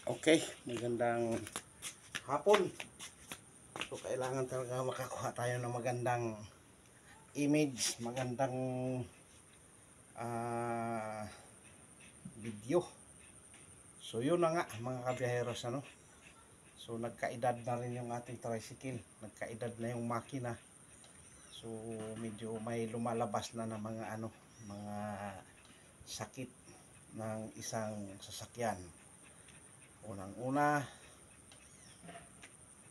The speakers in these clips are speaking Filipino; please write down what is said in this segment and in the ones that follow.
Okay, magandang hapon. So kailangan talaga makakuha tayo ng magandang image, magandang ah, video. So yun na nga mga kabiyaheros, ano. So nagkaedad na rin yung ating tricycle, nagkaedad na yung makina. So medyo may lumalabas na ng mga mga sakit ng isang sasakyan. Unang-una,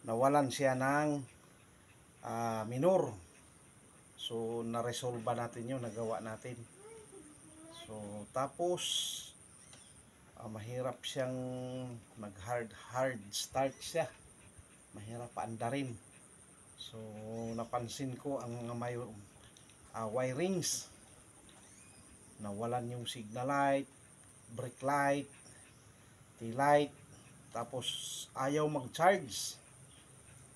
nawalan siya ng minor. So na-resolve natin yun, nagawa natin. So tapos mahirap siyang hard start siya, mahirap paandarin. So napansin ko ang may wirings, nawalan yung signal light, brake light, tail light. Tapos ayaw mag-charge.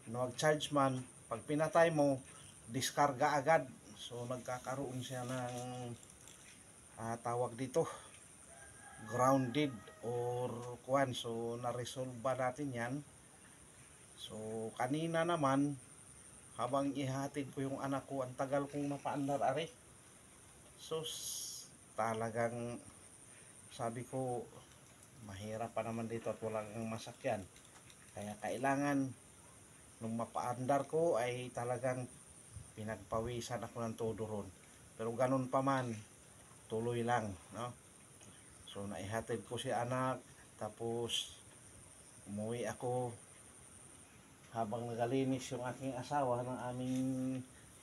Mag-charge man, pag pinatay mo, diskarga agad. So nagkakaroon siya ng tawag dito, grounded or kuan. So na-resolve natin yan. So kanina naman, habang ihatid ko yung anak ko, ang tagal kong mapaandar are. So talagang sabi ko, mahirap pa naman dito at walang masakyan. Kaya kailangan nung mapaandar ko ay talagang pinagpawisan ako ng todo ron. Pero ganun pa man, tuloy lang, no? So naihatid ko si anak, tapos umuwi ako. Habang nagalinis yung aking asawa ng aming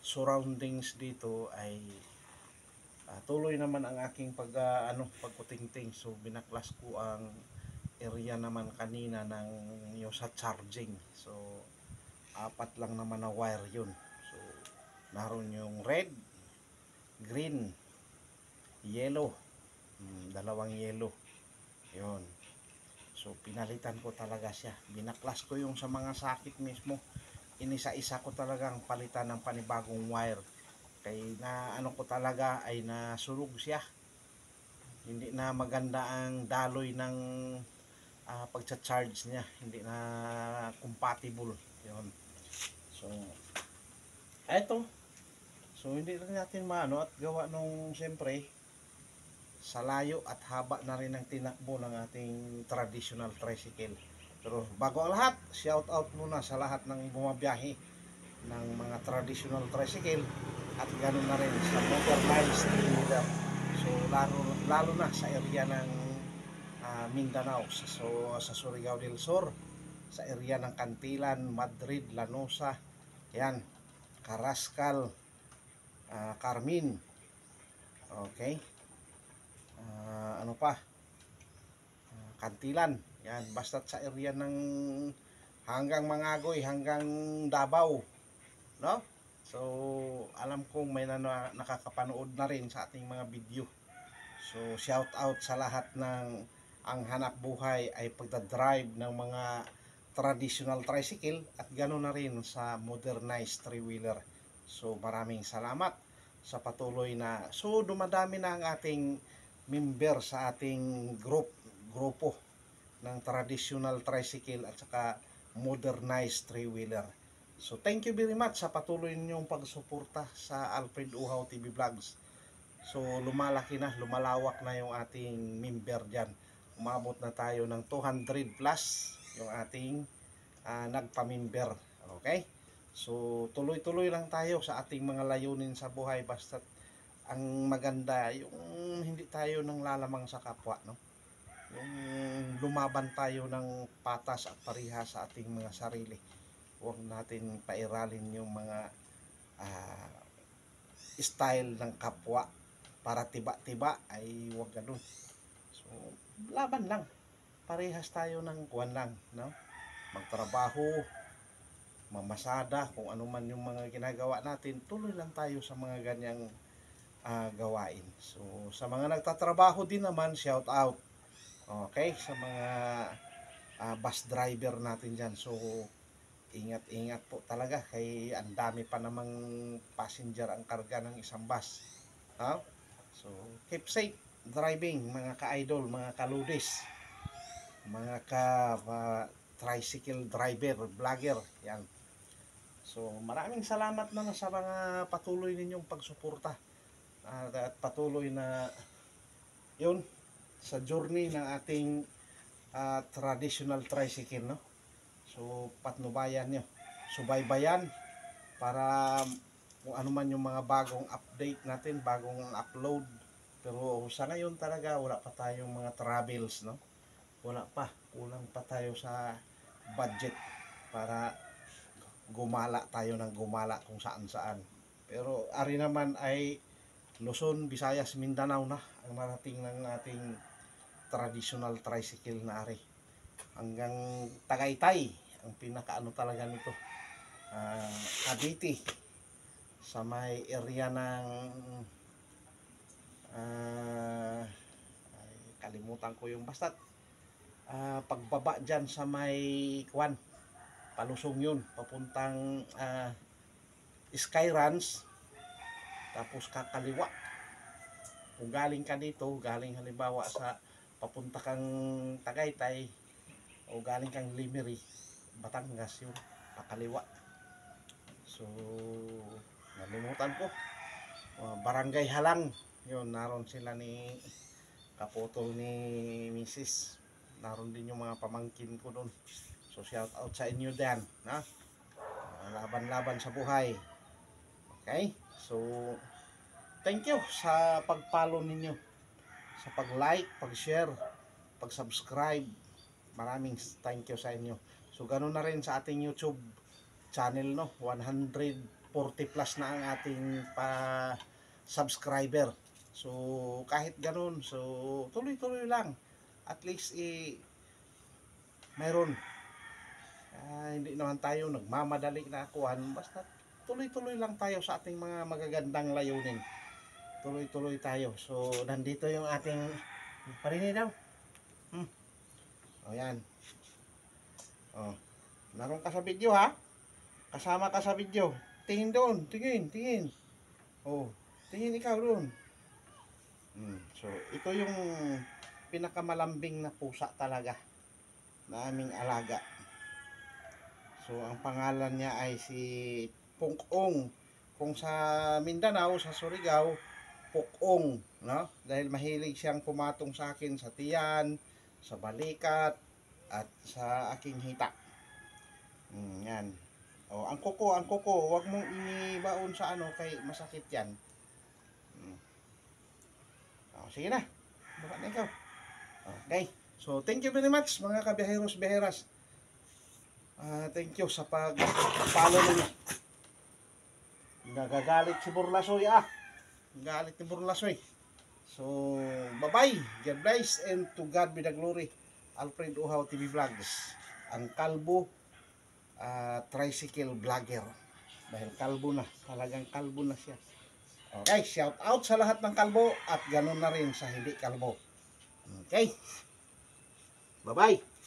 surroundings dito, ay tuloy naman ang aking pagkutingting. So binaklas ko ang area naman kanina ng yung sa charging. So apat lang naman na wire yun. So naroon yung red, green, yellow, dalawang yellow yun. So pinalitan ko talaga siya, binaklas ko yung sa mga sakit mismo, inisa-isa ko talagang palitan ng panibagong wire. Kaya na ko talaga ay nasunog siya, hindi na maganda ang daloy ng pagcha-charge niya, hindi na compatible yun. So eto, so hindi rin natin at gawa nung siyempre sa layo at haba na rin ang tinakbo ng ating traditional tricycle. Pero bago ang lahat, shout out muna sa lahat ng bumabiyahe ng mga traditional tricycle at ganoon na rin sa motorized three-wheeler. So lalo na sa area ng Mindanao, sa Surigao del Sur, sa area ng Cantilan, Madrid, Lanosa, yan, Carrascal, Carmin, okay, ano pa, Cantilan, yan, basta sa area ng hanggang Mangagoy, hanggang Davao, no? So alam kong may nakakapanood na rin sa ating mga video. So shout out sa lahat ng ang hanap buhay ay pagdadrive ng mga traditional tricycle at gano'n na rin sa modernized three-wheeler. So maraming salamat sa patuloy na dumadami na ang ating member sa ating grupo ng traditional tricycle at saka modernized three-wheeler. So thank you very much sa patuloy ninyong pagsuporta sa Alfred Uhaw TV Vlogs. So lumalaki na, lumalawak na yung ating member dyan. Umabot na tayo ng 200 plus yung ating nagpa-member. Okay? So tuloy-tuloy lang tayo sa ating mga layunin sa buhay, basta ang maganda yung hindi tayo nang lalamang sa kapwa, no? Yung lumaban tayo ng patas at parihas sa ating mga sarili. Huwag natin pairalin yung mga style ng kapwa para tiba-tiba, ay huwag ganun. So laban lang, parehas tayo ng kuwan lang, no? Magtrabaho, mamasada, kung ano man yung mga ginagawa natin, tuloy lang tayo sa mga ganyang gawain. So sa mga nagtatrabaho din naman, shout out, okay, sa mga bus driver natin dyan. So ingat-ingat po talaga, kay ang dami pa namang passenger ang karga ng isang bus, no? So keep safe driving mga ka-idol, mga kaludis, mga tricycle driver, vlogger, yan. So maraming salamat naman sa mga patuloy ninyong pagsuporta at patuloy na yun sa journey ng ating traditional tricycle, no? So patnubayan nyo, subaybayan para kung ano man yung mga bagong update natin, bagong upload. Pero sa ngayon talaga wala pa tayong mga travels, no? Wala pa, kulang pa tayo sa budget para gumala tayo ng gumala kung saan saan. Pero ari naman ay Luzon, Visayas, Mindanao na ang marating ng ating traditional tricycle na ari. Hanggang Tagaytay ang pinakaano talaga nito, Cavite, sa may area ng ay, kalimutan ko yung basta pagbaba dyan sa may Kwan, palusong yun papuntang Skyruns, tapos kakaliwa kung galing ka dito, galing halimbawa sa papunta kang Tagaytay o galing kang Limery, Batangas, yun pakaliwa. So nalimutan ko, Barangay Halang, yun naroon sila ni kaputol ni Mrs. Naroon din yung mga pamangkin ko doon. So shout out sa inyo din, ha? Laban-laban sa buhay. Okay? So thank you sa pag-follow ninyo, sa pag-like, pag-share, pag-subscribe. Maraming thank you sa inyo. So ganoon na rin sa ating YouTube channel, no? 140 plus na ang ating subscriber. So kahit ganoon, so tuloy-tuloy lang. At least mayroon. Hindi naman tayo nagmamadali na kuhan, basta tuloy-tuloy lang tayo sa ating mga magagandang layunin. Tuloy-tuloy tayo. So nandito yung ating parinig daw. O yan. O, naroon ka sa video, ha? Kasama ka sa video. Tingin doon, tingin. O, tingin ikaw doon. So ito yung pinakamalambing na pusa talaga na aming alaga. So ang pangalan niya ay si Pungong. Kung sa Mindanao, sa Surigao, Pukong, no? Dahil mahilig siyang pumatong sa akin sa tiyan, sa balikat, at sa aking hita. Yan. O, ang kuko, huwag mong inibaon sa ano kay masakit yan. O, sige na. Baka na ikaw. Okay. So, thank you very much mga kabiheros, biheras. Thank you sa pag-follow ninyo. Nagagalit si Burlasoy, galit ni Burlasoy. So, bye-bye. God bless and to God be the glory. Alfred Uhaw TV Vlogs. Ang kalbo tricycle vlogger. Dahil kalbo na. Talagang kalbo na siya. Okay, shout out sa lahat ng kalbo at ganun na rin sa hindi kalbo. Okay. Bye-bye.